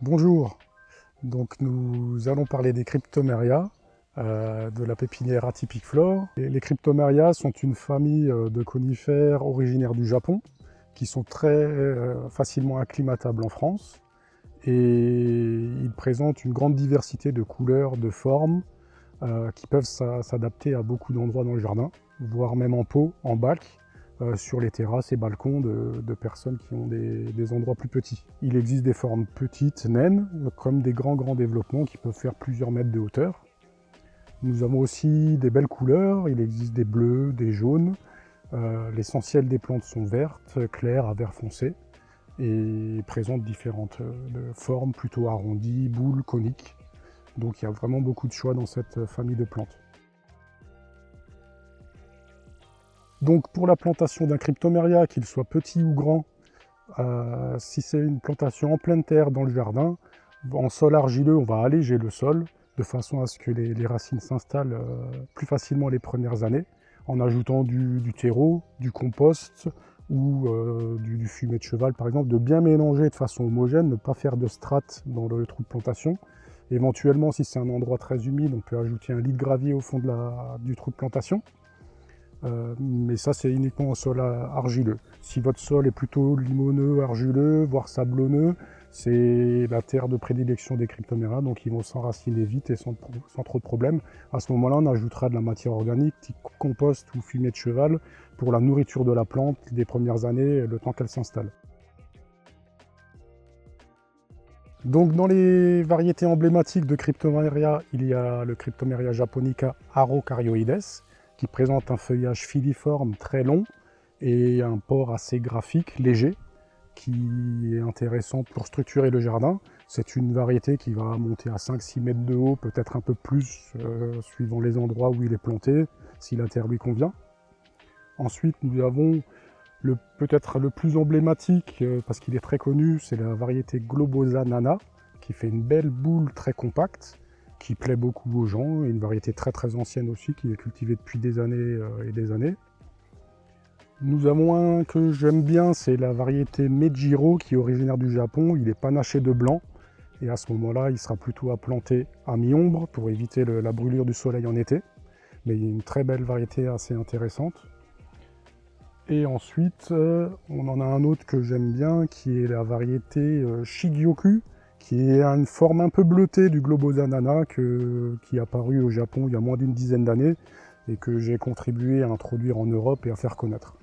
Bonjour, donc nous allons parler des cryptomérias, de la pépinière Atypique Flore. Les cryptomérias sont une famille de conifères originaires du Japon qui sont très facilement acclimatables en France et ils présentent une grande diversité de couleurs, de formes qui peuvent s'adapter à beaucoup d'endroits dans le jardin, voire même en pot, en bac, sur les terrasses et balcons de personnes qui ont des endroits plus petits. Il existe des formes petites, naines, comme des grands développements qui peuvent faire plusieurs mètres de hauteur. Nous avons aussi des belles couleurs, il existe des bleus, des jaunes. L'essentiel des plantes sont vertes, claires à vert foncé et présentent différentes formes plutôt arrondies, boules, coniques. Donc il y a vraiment beaucoup de choix dans cette famille de plantes. Donc pour la plantation d'un cryptoméria, qu'il soit petit ou grand, si c'est une plantation en pleine terre dans le jardin, en sol argileux, on va alléger le sol de façon à ce que les racines s'installent plus facilement les premières années, en ajoutant du terreau, du compost ou du fumier de cheval par exemple, de bien mélanger de façon homogène, ne pas faire de strates dans le trou de plantation. Éventuellement, si c'est un endroit très humide, on peut ajouter un lit de gravier au fond du trou de plantation. Mais ça, c'est uniquement en sol argileux. Si votre sol est plutôt limoneux, argileux, voire sablonneux, c'est la terre de prédilection des cryptomérias, donc ils vont s'enraciner vite et sans trop de problèmes. À ce moment-là, on ajoutera de la matière organique, type compost ou fumier de cheval, pour la nourriture de la plante des premières années, le temps qu'elle s'installe. Donc dans les variétés emblématiques de cryptoméria, il y a le Cryptomeria japonica Arocaryoides, qui présente un feuillage filiforme très long et un port assez graphique, léger, qui est intéressant pour structurer le jardin. C'est une variété qui va monter à 5-6 mètres de haut, peut-être un peu plus, suivant les endroits où il est planté, si la terre lui convient. Ensuite, nous avons peut-être le plus emblématique, parce qu'il est très connu, c'est la variété Globosa Nana, qui fait une belle boule très compacte, qui plaît beaucoup aux gens, et une variété très ancienne aussi, qui est cultivée depuis des années et des années. Nous avons un que j'aime bien, c'est la variété Mejiro, qui est originaire du Japon. Il est panaché de blanc, et à ce moment-là, il sera plutôt à planter à mi-ombre, pour éviter la brûlure du soleil en été. Mais il y a une très belle variété assez intéressante. Et ensuite, on en a un autre que j'aime bien, qui est la variété Shigyoku, qui est une forme un peu bleutée du Globosa Nana, qui est apparu au Japon il y a moins d'une dizaine d'années, et que j'ai contribué à introduire en Europe et à faire connaître.